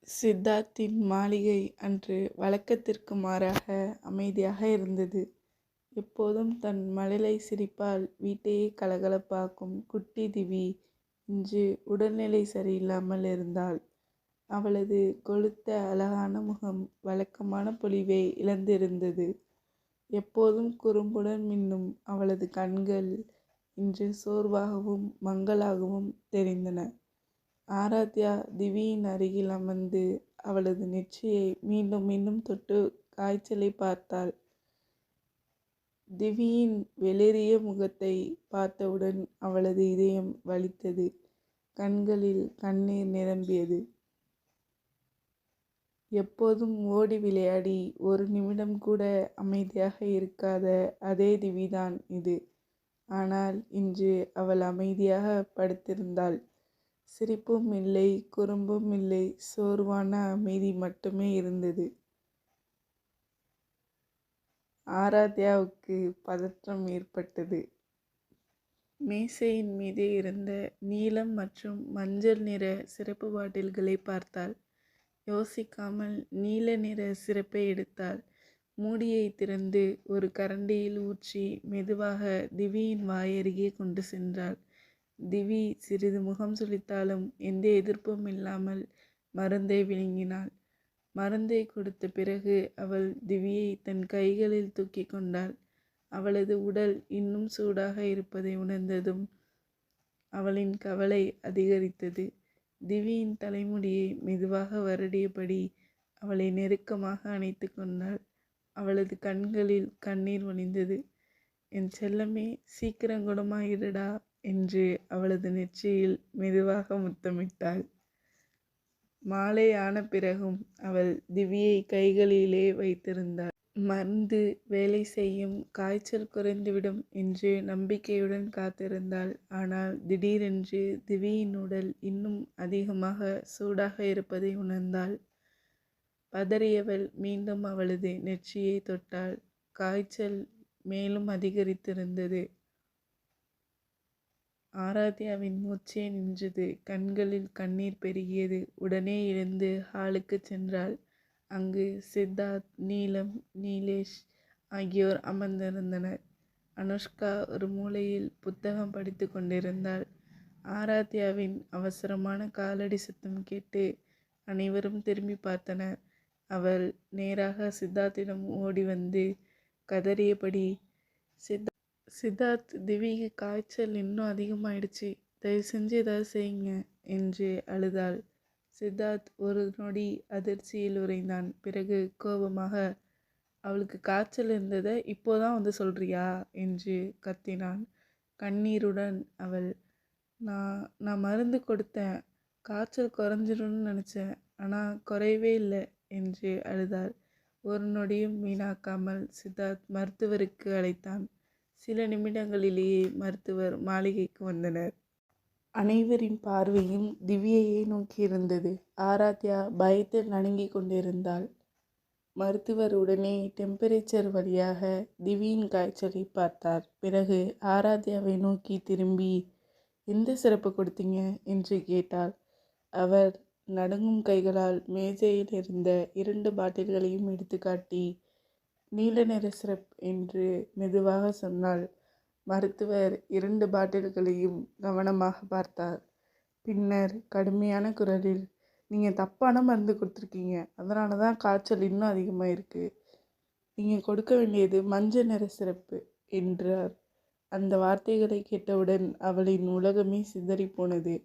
சித்தார்த்தின் மாளிகை அன்று வழக்கத்திற்கு மாறாக அமைதியாக இருந்தது. எப்போதும் தன் மழலை சிரிப்பால் வீட்டையே கலகலப்பாக்கும் குட்டி திவி இன்று உடல்நிலை சரியில்லாமல் இருந்தாள். அவளது கொழுத்த அழகான முகம் வழக்கமான பொலிவை இழந்திருந்தது. எப்போதும் குறும்புடன் மின்னும் அவளது கண்கள் இன்று சோர்வாகவும் மங்கலாகவும் தெரிந்தன. ஆராத்யா திவியின் அருகில் அமர்ந்து அவளது நெற்றியை மீண்டும் மீண்டும் தொட்டு காய்ச்சலை பார்த்தாள். திவியின் வெளிரிய முகத்தை பார்த்தவுடன் அவளது இதயம் வலித்தது. கண்களில் கண்ணீர் நிரம்பியது. எப்போதும் ஓடி விளையாடி ஒரு நிமிடம் கூட அமைதியாக இருக்காத அதே திவிதான் இது. ஆனால் இன்று அவள் அமைதியாக படுத்திருந்தாள். சிரிப்பும் இல்லை, குறும்பும் இல்லை, சோர்வான அமைதி மட்டுமே இருந்தது. ஆராத்யாவுக்கு பதற்றம் ஏற்பட்டது. மேசையின் மீது இருந்த நீலம் மற்றும் மஞ்சள் நிற சிரப்பு பாட்டில்களை பார்த்தாள். யோசிக்காமல் நீல நிற சிரப்பை எடுத்தாள். மூடியை திறந்து ஒரு கரண்டியில் ஊற்றி மெதுவாக திவியின் வாயருகே கொண்டு சென்றாள். திவி சிறிது முகம் சுளித்தாலும் எந்த எதிர்ப்பும் இல்லாமல் மருந்தை விழுங்கினாள். மருந்தை கொடுத்த பிறகு அவள் திவியை தன் கைகளில் தூக்கி கொண்டாள். அவளது உடல் இன்னும் சூடாக இருப்பதை உணர்ந்ததும் அவளின் கவலை அதிகரித்தது. திவியின் தலைமுடியை மெதுவாக வருடியபடி அவளை நெருக்கமாக அணைத்து கொண்டாள். அவளது கண்களில் கண்ணீர் வழிந்தது. என் செல்லமே, சீக்கிரம் குணமாயிடுடா என்று அவளது நெற்றியில் மெதுவாக முத்தமிட்டாள். மாலை ஆன பிறகும் அவள் திவியை கைகளிலே வைத்திருந்தாள். மருந்து வேலை செய்யும், காய்ச்சல் குறைந்துவிடும் என்று நம்பிக்கையுடன் காத்திருந்தாள். ஆனால் திடீரென்று திவியின் உடல் இன்னும் அதிகமாக சூடாக இருப்பதை உணர்ந்தாள். பதறியவள் மீண்டும் அவளது நெற்றியை தொட்டாள். காய்ச்சல் மேலும் அதிகரித்திருந்தது. ஆராத்யாவின் மூச்சே நின்றது. கண்களில் கண்ணீர் பெருகியது. உடனே எழுந்து ஹாலுக்கு சென்றாள். அங்கு சித்தார்த், நீலம், நீலேஷ் ஆகியோர் அமர்ந்திருந்தனர். அனுஷ்கா ஒரு மூலையில் புத்தகம் படித்து கொண்டிருந்தாள். ஆராத்யாவின் அவசரமான காலடி சத்தம் கேட்டு அனைவரும் திரும்பி பார்த்தனர். அவள் நேராக சித்தார்த்திடம் ஓடி வந்து கதறியபடி, சித்தார்த், திவிக்கு காய்ச்சல் இன்னும் அதிகமாயிடுச்சு, தயவு செஞ்சு ஏதாவது செய்யுங்க என்று அழுதாள். சித்தார்த் ஒரு நொடி அதிர்ச்சியில் உறைந்தான். பிறகு கோபமாக, அவளுக்கு காய்ச்சல் இருந்ததை இப்போதான் வந்து சொல்றியா என்று கத்தினான். கண்ணீருடன் அவள், நான் மருந்து கொடுத்தேன், காய்ச்சல் குறைஞ்சிடும்னு நினச்சேன், ஆனால் குறையவே இல்லை என்று அழுதாள். ஒரு நொடியும் வீணாக்காமல் சித்தார்த் மருத்துவருக்கு அழைத்தான். சில நிமிடங்களிலேயே மருத்துவர் மாளிகைக்கு வந்தனர். அனைவரின் பார்வையும் திவ்யையை நோக்கியிருந்தது. ஆராத்யா பயத்தில் நடுங்கிக் கொண்டிருந்தாள். மருத்துவர் உடனே டெம்பரேச்சர் வழியாக திவியின் காய்ச்சலை பார்த்தார். பிறகு ஆராத்யாவை நோக்கி திரும்பி, எந்த சிறப்பு கொடுத்தீங்க என்று கேட்டாள். அவர் நடுங்கும் கைகளால் மேஜையில் இருந்த 2 பாட்டில்களையும் எடுத்து காட்டி, நீல நிற சிரப் என்று மெதுவாக சொன்னாள். மருத்துவர் 2 பாட்டில்களையும் கவனமாக பார்த்தார். பின்னர் கடுமையான குரலில், நீங்கள் தப்பான மருந்து கொடுத்துருக்கீங்க, அதனால தான் காய்ச்சல் இன்னும் அதிகமாக இருக்குது. நீங்கள் கொடுக்க வேண்டியது மஞ்சள் நிற சிரப்பு என்றார். அந்த வார்த்தைகளை கேட்டவுடன் அவளின் உலகமே சிதறி போனது.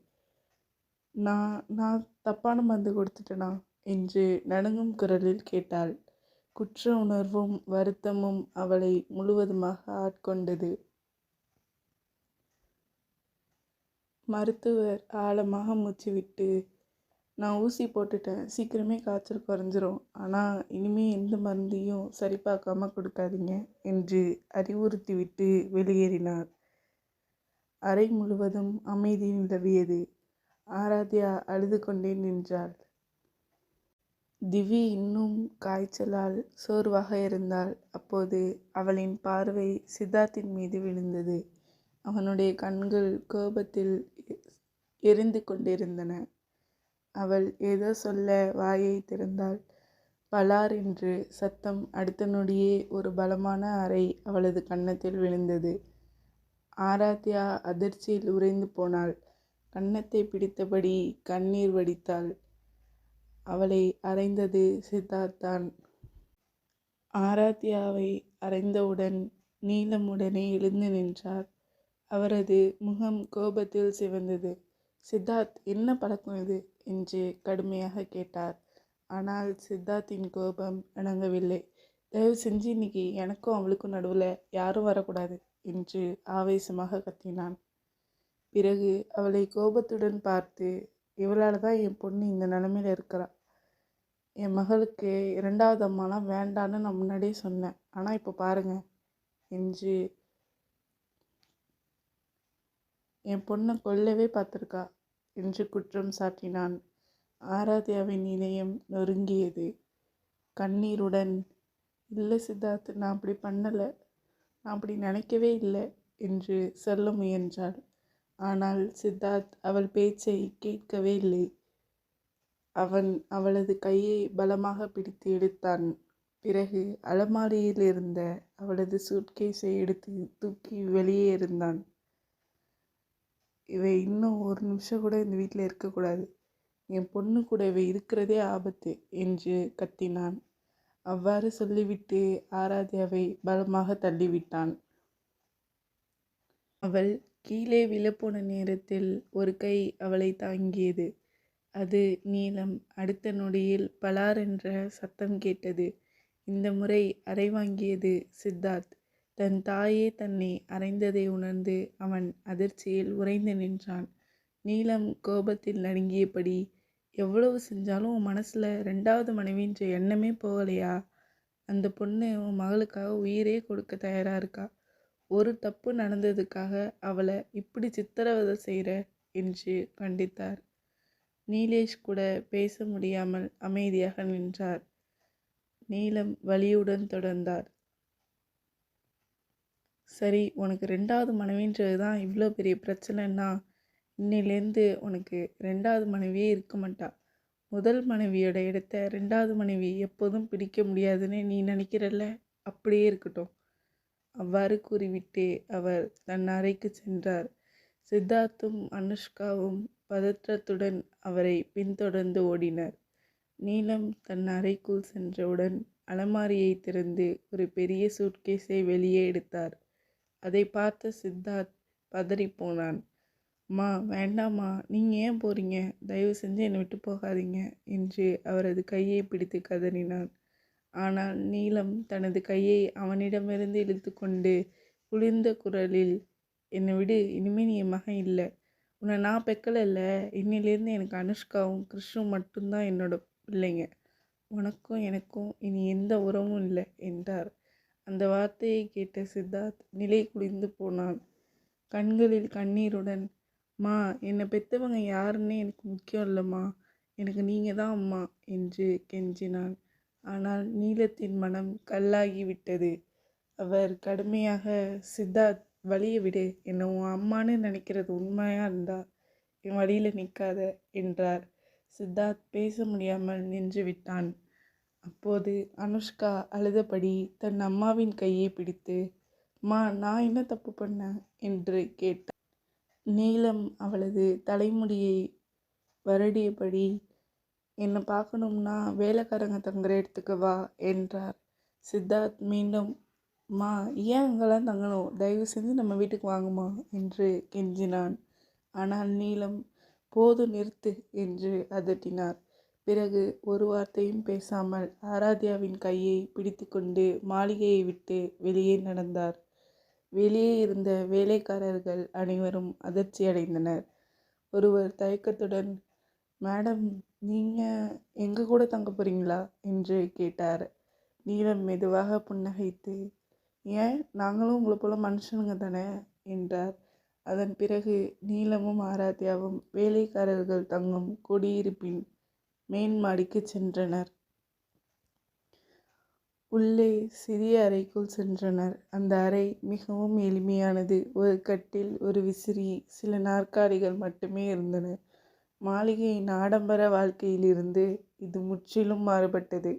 நான் தப்பான மருந்து கொடுத்துட்டேனா என்று நடுங்கும் குரலில் கேட்டாள். குற்ற உணர்வும் வருத்தமும் அவளை முழுவதுமாக ஆட்கொண்டது. மருத்துவர் ஆழமாக மூச்சு விட்டு, நான் ஊசி போட்டுட்டேன், சீக்கிரமே காய்ச்சல் குறைஞ்சிரும், ஆனால் இனிமே எந்த மருந்தையும் சரி பார்க்காம கொடுக்காதீங்க என்று அறிவுறுத்திவிட்டு வெளியேறினார். அறை முழுவதும் அமைதி நிலவியது. ஆராத்யா அழுது கொண்டே நின்றாள். திவி இன்னும் காய்ச்சலால் சோர்வாக இருந்தாள். அப்போது அவளின் பார்வை சித்தார்த்தின் மீது விழுந்தது. அவனுடைய கண்கள் கோபத்தில் எரிந்து கொண்டிருந்தன. அவள் ஏதோ சொல்ல வாயை திறந்தாள். பலார் என்று சத்தம். அடுத்த நொடியே ஒரு பலமான அறை அவளது கன்னத்தில் விழுந்தது. ஆராத்யா அதிர்ச்சியில் உறைந்து போனாள். கன்னத்தை பிடித்தபடி கண்ணீர் வடித்தாள். அவளை அறைந்தது சித்தார்த் தான். ஆராத்யாவை அறைந்தவுடன் நீலம் உடனே எழுந்து நின்றார். அவரது முகம் கோபத்தில் சிவந்தது. சித்தார்த், என்ன பழக்கம் இது என்று கடுமையாக கேட்டார். ஆனால் சித்தார்த்தின் கோபம் அடங்கவில்லை. தயவு செஞ்சு இன்னைக்கு எனக்கும் அவளுக்கும் நடுவில் யாரும் வரக்கூடாது என்று ஆவேசமாக கத்தினான். பிறகு அவளை கோபத்துடன் பார்த்து, இவளால் தான் என் பொண்ணு இந்த நிலைமையில் இருக்கிறா. என் மகளுக்கு 2வது அம்மாலாம் வேண்டான்னு நான் முன்னாடியே சொன்னேன். ஆனால் இப்போ பாருங்க என்று என் பொண்ணை கொல்லவே பார்த்துருக்கா என்று குற்றம் சாட்டினான். ஆராத்யாவின் இதயம் நொறுங்கியது. கண்ணீருடன், இல்லை சித்தார்த், நான் அப்படி பண்ணலை, நான் அப்படி நினைக்கவே இல்லை என்று சொல்ல முயன்றாள். ஆனால் சித்தார்த் அவள் பேச்சை கேட்கவே இல்லை. அவன் அவளது கையை பலமாக பிடித்து எடுத்தான். பிறகு அலமாரியில் இருந்த அவளது சூட்கேஸை எடுத்து தூக்கி வெளியே இருந்தான். இவை இன்னும் ஒரு நிமிஷம் கூட இந்த வீட்டில் இருக்கக்கூடாது. என் பொண்ணு கூட இவை இருக்கிறதே ஆபத்து என்று கத்தினான். அவ்வாறு சொல்லிவிட்டு ஆராத்யாவை பலமாக தள்ளிவிட்டான். அவள் கீழே விழப்போன நேரத்தில் ஒரு கை அவளை தாங்கியது. அது நீலம். அடுத்த நொடியில் பலார் என்ற சத்தம் கேட்டது. இந்த முறை அறை வாங்கியது சித்தார்த். தன் தாயே தன்னை அறைந்ததை உணர்ந்து அவன் அதிர்ச்சியில் உறைந்து நின்றான். நீலம் கோபத்தில் நடுங்கியபடி, எவ்வளவு செஞ்சாலும் உன் மனசில் 2வது மனைவின்ற எண்ணமே போகலையா? அந்த பொண்ணு உன் மகளுக்காக உயிரே கொடுக்க தயாராக இருக்கா. ஒரு தப்பு நடந்ததுக்காக அவளை இப்படி சித்திரவதை செய்கிற என்று கண்டித்தார். நீலேஷ் கூட பேச முடியாமல் அமைதியாக நின்றார். நீலம் வலியுடன் தொடர்ந்தார். சரி, உனக்கு 2வது மனைவின்றது தான் இவ்வளோ பெரிய பிரச்சனைன்னா, இன்னிலேருந்து உனக்கு 2வது மனைவியே இருக்க மாட்டா. முதல் மனைவியோட இடத்த 2வது மனைவி எப்போதும் பிடிக்க முடியாதுன்னு நீ நினைக்கிறல்ல, அப்படியே இருக்கட்டும். அவ்வாறு கூறிவிட்டு அவர் தன் அறைக்கு சென்றார். சித்தார்த்தும் அனுஷ்காவும் பதற்றத்துடன் அவரை பின்தொடர்ந்து ஓடினர். நீலம் தன் அறைக்குள் சென்றவுடன் அலமாரியை திறந்து ஒரு பெரிய சூட்கேஸை வெளியே எடுத்தார். அதை பார்த்த சித்தார்த் பதறிப்போனான். அம்மா, வேண்டாம்மா, நீங்கள் ஏன் போகிறீங்க? தயவு செஞ்சு என்னை விட்டு போகாதீங்க என்று அவரது கையை பிடித்து கதறினான். ஆனால் நீலம் தனது கையை அவனிடமிருந்து இழுத்து கொண்டு குளிர்ந்த குரலில், என்னை விடு, இனிமேல் நீ என் மகன் இல்லை. உன்னை நான் பெக்கலைல்ல. இன்னிலேருந்து எனக்கு அனுஷ்காவும் கிருஷ்ணும் மட்டும்தான் என்னோட பிள்ளைங்க. உனக்கும் எனக்கும் இனி எந்த உறவும் இல்லை என்றார். அந்த வார்த்தையை கேட்ட சித்தார்த் நிலை குளிர்ந்து போனான். கண்களில் கண்ணீருடன், மா, என்னை பெற்றவங்க யாருன்னே எனக்கு முக்கியம் இல்லைம்மா, எனக்கு நீங்கள் தான் அம்மா என்று கெஞ்சினான். ஆனால் நீலத்தின் மனம் கல்லாகிவிட்டது. அவர் கடுமையாக, சித்தார்த், வழியை விடு, என்னை உன் அம்மானு நினைக்கிறது உண்மையாக இருந்தா என் வழியில் நிற்காத என்றார். சித்தார்த் பேச முடியாமல் நின்று விட்டான். அப்போது அனுஷ்கா அழுதபடி தன் அம்மாவின் கையை பிடித்து, அம்மா, நான் என்ன தப்பு பண்ணேன் என்று கேட்டார். நீலம் அவளது தலைமுடியை வருடியபடி, என்னை பார்க்கணும்னா வேலைக்காரங்க தங்குற இடத்துக்கு வா என்றார். சித்தார்த் மீண்டும், அம்மா, ஏன் அங்கெல்லாம் தங்கணும், தயவு செஞ்சு நம்ம வீட்டுக்கு வாங்குமா என்று கெஞ்சினான். ஆனால் நீலம், போதும், நிறுத்து என்று அதட்டினார். பிறகு ஒரு வார்த்தையும் பேசாமல் ஆராத்யாவின் கையை பிடித்து கொண்டு மாளிகையை விட்டு வெளியே நடந்தார். வெளியே இருந்த வேலைக்காரர்கள் அனைவரும் அதிர்ச்சி அடைந்தனர். ஒருவர் தயக்கத்துடன், மேடம், நீங்கள் எங்கள் கூட தங்க போகிறீங்களா என்று கேட்டார். நீலம் மெதுவாக புன்னகைத்து, ஏன், நாங்களும் உங்களை போல மனுஷனுங்க தானே என்றார். அதன் பிறகு நீலமும் ஆராத்யாவும் வேலைக்காரர்கள் தங்கும் குடியிருப்பின் மேன் மாடிக்கு சென்றனர். உள்ளே சிறிய அறைக்குள் சென்றனர். அந்த அறை மிகவும் எளிமையானது. ஒரு கட்டில், ஒரு விசிறி, சில நாற்காலிகள் மட்டுமே இருந்தன. மாளிகையின் ஆடம்பர வாழ்க்கையிலிருந்து இது முற்றிலும் மாறுபட்டது.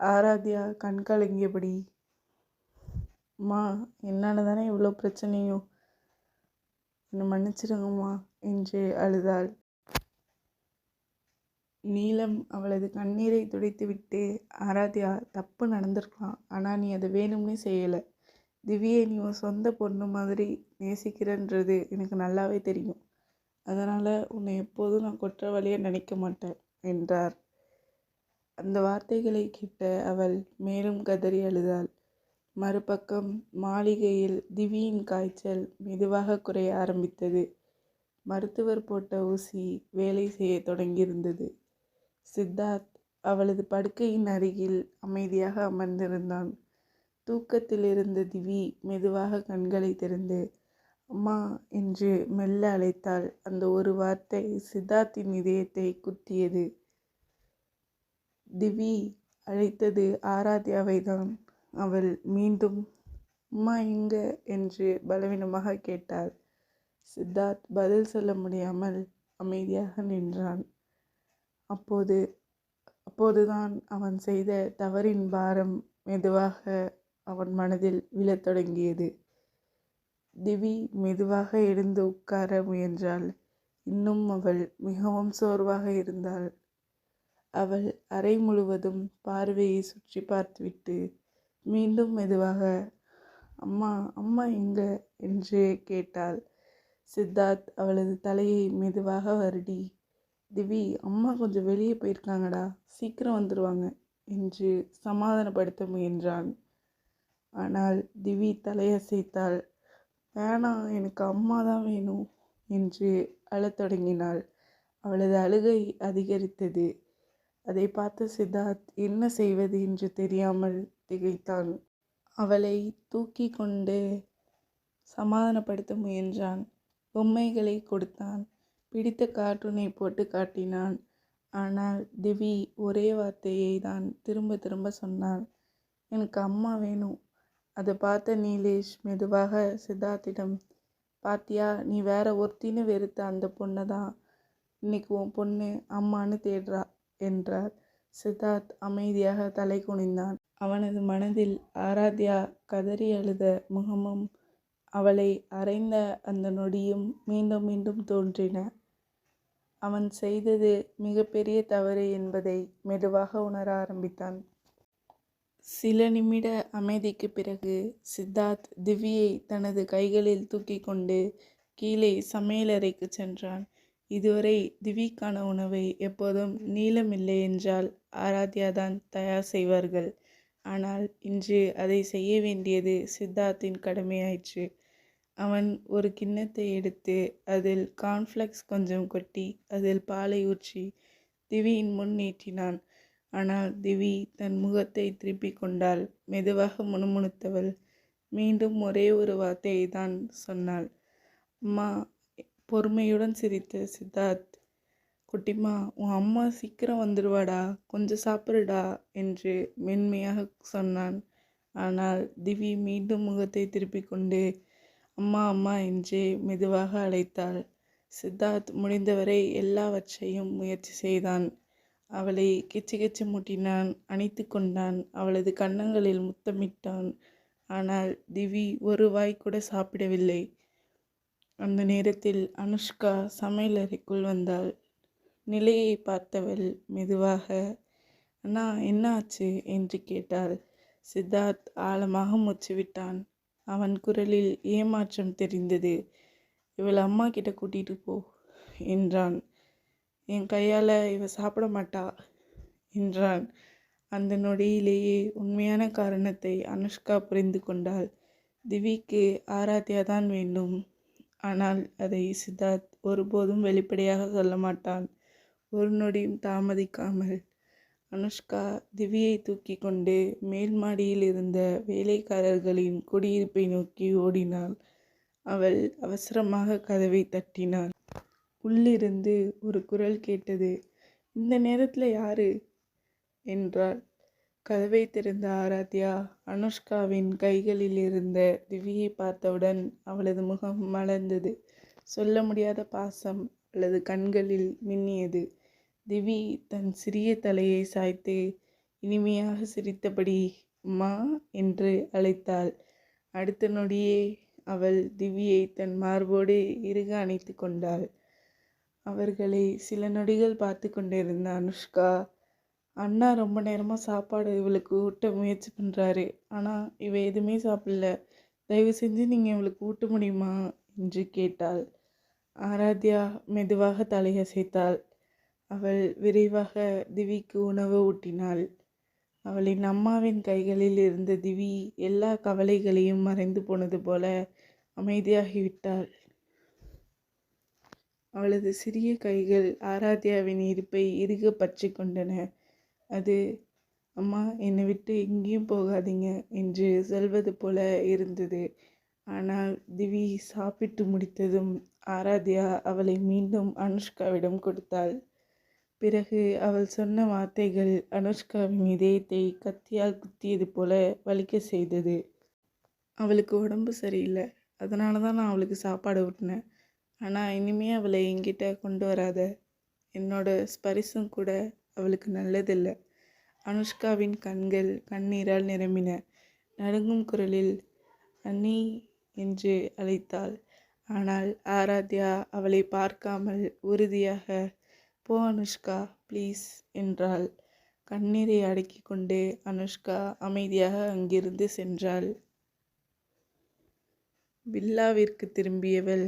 ஆராத்யா கண் கலங்கியபடி, அம்மா, என்னால் தானே இவ்வளோ பிரச்சனையும், என்னை மன்னிச்சிடுங்கம்மா என்று அழுதாள். நீலம் அவளது கண்ணீரை துடைத்துவிட்டு, ஆராத்யா, தப்பு நடந்திருக்கலாம், ஆனால் நீ அதை வேணும்னே செய்யலை. திவ்யை நீ உன் சொந்த பொண்ணு மாதிரி நேசிக்கிறன்றது எனக்கு நல்லாவே தெரியும். அதனால் உன்னை எப்போதும் நான் குற்றவாளியாக நினைக்க மாட்டேன் என்றார். அந்த வார்த்தைகளை கேட்ட அவள் மேலும் கதறி அழுதாள். மறுபக்கம் மாளிகையில் திவியின் காய்ச்சல் மெதுவாக குறைய ஆரம்பித்தது. மருத்துவர் போட்ட ஊசி வேலை செய்ய தொடங்கியிருந்தது. சித்தார்த் அவளது படுக்கையின் அருகில் அமைதியாக அமர்ந்திருந்தான். தூக்கத்தில் இருந்த திவி மெதுவாக கண்களை திறந்து, அம்மா என்று மெல்ல அழைத்தாள். அந்த ஒரு வார்த்தை சித்தார்த்தின் இதயத்தை குத்தியது. திவி அழைத்தது ஆராத்யாவை தான். அவள் மீண்டும் அம்மா எங்க என்று பலவீனமாக கேட்டாள். சித்தார்த் பதில் சொல்ல முடியாமல் அமைதியாக நின்றான். அப்போதுதான் அவன் செய்த தவறின் பாரம் மெதுவாக அவன் மனதில் விழத் தொடங்கியது. திவி மெதுவாக எழுந்து உட்கார முயன்றாள். இன்னும் அவள் மிகவும் சோர்வாக இருந்தாள். அவள் அறை முழுவதும் பார்வையை சுற்றி பார்த்துவிட்டு மீண்டும் மெதுவாக அம்மா அம்மா எங்க என்று கேட்டாள். சித்தார்த் அவளது தலையை மெதுவாக வருடி, திவி, அம்மா கொஞ்சம் வெளியே போயிருக்காங்கடா, சீக்கிரம் வந்துடுவாங்க என்று சமாதானப்படுத்த முயன்றான். ஆனால் திவி தலையசைத்தாள். வேணாம், எனக்கு அம்மா தான் வேணும் என்று அழத் தொடங்கினாள். அவளது அழுகை அதிகரித்தது. அதை பார்த்த சித்தார்த் என்ன செய்வது என்று தெரியாமல் திகைத்தான். அவளை தூக்கி கொண்டு சமாதானப்படுத்த முயன்றான். பொம்மைகளை கொடுத்தான். பிடித்த கார்ட்டூனை போட்டு காட்டினான். ஆனால் திவி ஒரே வார்த்தையை தான் திரும்ப திரும்ப சொன்னான், எனக்கு அம்மா வேணும். அதை பார்த்த நீலேஷ் மெதுவாக சித்தார்த்திடம், பாத்தியா, நீ வேற ஒருத்தின்னு வெறுத்த அந்த பொண்ணை தான் இன்னைக்கு உன் பொண்ணு அம்மானு தேடுறா என்றார். சித்தார்த் அமைதியாக தலை குனிந்தான். அவனது மனதில் ஆராத்யா கதறி அழுத முகமும் அவளை அறைந்த அந்த நொடியும் மீண்டும் மீண்டும் தோன்றின. அவன் செய்தது மிகப்பெரிய தவறு என்பதை மெதுவாக உணர ஆரம்பித்தான். சில நிமிட அமைதிக்கு பிறகு சித்தார்த் திவ்யை தனது கைகளில் தூக்கி கொண்டு கீழே சமையலறைக்கு சென்றான். இதுவரை திவிக்கான உணவை எப்போதும் நீலம் இல்லை என்றால் ஆராத்யாதான் தயார் செய்வார்கள். ஆனால் இன்று அதை செய்ய வேண்டியது சித்தார்த்தின் கடமையாயிற்று. அவன் ஒரு கிண்ணத்தை எடுத்து அதில் கார்ன்ஃப்ளெக்ஸ் கொஞ்சம் கொட்டி அதில் பாலை ஊற்றி திவியின் முன் நீட்டினான். ஆனால் திவி தன் முகத்தை திருப்பி கொண்டாள். மெதுவாக முணுமுணுத்தவள் மீண்டும் ஒரே ஒரு வார்த்தையை தான் சொன்னாள், அம்மா. பொறுமையுடன் சிரித்த சித்தார்த், குட்டிமா, உன் அம்மா சீக்கிரம் வந்துடுவாடா, கொஞ்சம் சாப்பிடுடா என்று மென்மையாக சொன்னான். ஆனால் திவி மீண்டும் முகத்தை திருப்பி கொண்டு அம்மா அம்மா என்று மெதுவாக அழைத்தாள். சித்தார்த் முடிந்தவரை எல்லாவற்றையும் முயற்சி செய்தான். அவளை கிச்சு கிச்சு மூட்டினான், அணைத்து கொண்டான், அவளது கன்னங்களில் முத்தமிட்டான். ஆனால் திவி ஒரு வாய் கூட சாப்பிடவில்லை. அந்த நேரத்தில் அனுஷ்கா சமையலறைக்குள் வந்தாள். நிலையை பார்த்தவள் மெதுவாக, அண்ணா என்ன ஆச்சு என்று கேட்டாள். சித்தார்த் ஆழமாக மூச்சுவிட்டான். அவன் குரலில் ஏமாற்றம் தெரிந்தது. இவள் அம்மா கிட்ட கூட்டிகிட்டு போ என்றான். என் கையால் இவ சாப்பிட மாட்டா என்றான். அந்த நொடியிலேயே உண்மையான காரணத்தை அனுஷ்கா புரிந்து கொண்டாள். திவிக்கு ஆராத்யா தான் வேண்டும். ஆனால் அதை சித்தார்த் ஒருபோதும் வெளிப்படையாக சொல்ல மாட்டான். ஒரு நொடியும் தாமதிக்காமல் அனுஷ்கா திவியை தூக்கி கொண்டு மேல் மாடியில் இருந்த வேலைக்காரர்களின் குடியிருப்பை நோக்கி ஓடினாள். அவள் அவசரமாக கதவை தட்டினாள். உள்ளிருந்து ஒரு குரல் கேட்டது. இந்த நேரத்தில் யாரு என்றாள். கதவை திறந்த ஆராத்யா அனுஷ்காவின் கைகளில் இருந்த திவியை பார்த்தவுடன் அவளது முகம் மலர்ந்தது. சொல்ல முடியாத பாசம் அவளது கண்களில் மின்னியது. திவி தன் சிறிய தலையை சாய்த்து இனிமையாக சிரித்தபடி அம்மா என்று அழைத்தாள். அடுத்த நொடியே அவள் திவியை தன் மார்போடு இறுக அணைத்து கொண்டாள். அவர்களை சில நொடிகள் பார்த்து கொண்டிருந்த அனுஷ்கா, அண்ணா ரொம்ப நேரமாக சாப்பாடு இவளுக்கு ஊட்ட முயற்சி பண்ணுறாரு, ஆனால் இவ எதுவுமே சாப்பிடல, தயவு செஞ்சு நீங்கள் இவளுக்கு ஊட்ட முடியுமா என்று கேட்டாள். ஆராத்யா மெதுவாக தலையசைத்தாள். அவள் விரைவாக திவிக்கு உணவு ஊட்டினாள். அவளின் அம்மாவின் கைகளில் இருந்த திவி எல்லா கவலைகளையும் மறைந்து போனது போல அமைதியாகிவிட்டாள். அவளது சிறிய கைகள் ஆராத்யாவின் இடுப்பை இறுக பற்றி கொண்டன. அது அம்மா என்னை விட்டு எங்கேயும் போகாதீங்க என்று சொல்வது போல இருந்தது. ஆனால் திவி சாப்பிட்டு முடித்ததும் ஆராத்யா அவளை மீண்டும் அனுஷ்காவிடம் கொடுத்தாள். பிறகு அவள் சொன்ன வார்த்தைகள் அனுஷ்காவின் இதயத்தை கத்தியால் குத்தியது போல வலிக்க செய்தது. அவளுக்கு உடம்பு சரியில்லை, அதனால தான் நான் அவளுக்கு சாப்பாடு ஊட்டினேன். ஆனால் இனிமே அவளை என்கிட்ட கொண்டு வராத. என்னோட ஸ்பரிசம் கூட அவளுக்கு நல்லதில்லை. அனுஷ்காவின் கண்கள் கண்ணீரால் நிரம்பின. நடுங்கும் குரலில் அண்ணி என்று அழைத்தாள். ஆனால் ஆராத்யா அவளை பார்க்காமல் உறுதியாக போ அனுஷ்கா ப்ளீஸ் என்றாள். கண்ணீரை அடக்கி கொண்டு அனுஷ்கா அமைதியாக அங்கிருந்து சென்றாள். வில்லாவிற்கு திரும்பியவள்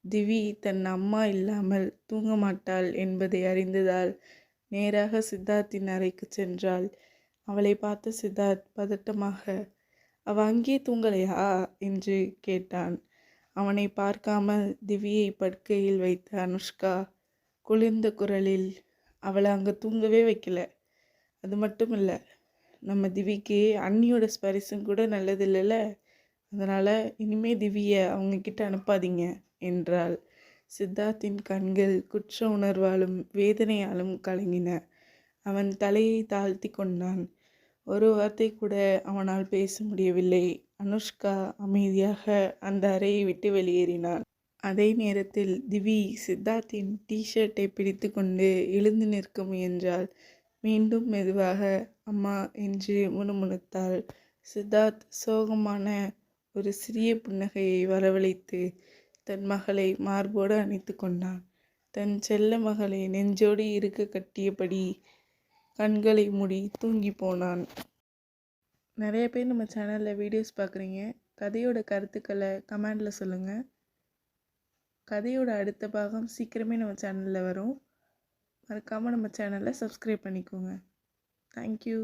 திவி தன் அம்மா இல்லாமல் தூங்க மாட்டாள் என்பதை அறிந்ததால் நேராக சித்தார்த்தின் அறைக்கு சென்றாள். அவளை பார்த்த சித்தார்த் பதட்டமாக, அவ அங்கே தூங்கலையா என்று கேட்டான். அவனை பார்க்காமல் திவியை படுக்கையில் வைத்த அனுஷ்கா குளிர்ந்த குரலில், அவளை அங்கே தூங்கவே வைக்கல, அது மட்டும் இல்லை, நம்ம திவிக்கு அண்ணியோட ஸ்பரிசம் கூட நல்லதில்லைல்ல, அதனால் இனிமே திவியை அவங்கக்கிட்ட அனுப்பாதீங்க என்றாள். சித்தார்த்தின் கண்கள் குற்ற உணர்வாலும் வேதனையாலும் கலங்கின. அவன் தலையை தாழ்த்தி கொண்டான். ஒரு வார்த்தை கூட அவனால் பேச முடியவில்லை. அனுஷ்கா அமைதியாக அந்த அறையை விட்டு வெளியேறினாள். அதே நேரத்தில் திவி சித்தார்த்தின் டிஷர்ட்டை பிடித்து கொண்டு எழுந்து நிற்க முயன்றாள். மீண்டும் மெதுவாக அம்மா என்று முணுமுணுத்தாள். சித்தார்த் சோகமான ஒரு சிறிய புன்னகையை வரவழைத்து தன் மகளை மார்போடு அணைத்து கொண்டான். தன் செல்ல மகளை நெஞ்சோடு இருக்க கட்டியபடி கண்களை மூடி தூங்கி போனான். நிறைய பேர் நம்ம சேனலில் வீடியோஸ் பார்க்குறீங்க. கதையோட கருத்துக்களை கமெண்டில் சொல்லுங்கள். கதையோட அடுத்த பாகம் சீக்கிரமே நம்ம சேனலில் வரும். மறக்காமல் நம்ம சேனலை சப்ஸ்கிரைப் பண்ணிக்கோங்க. தேங்க்யூ.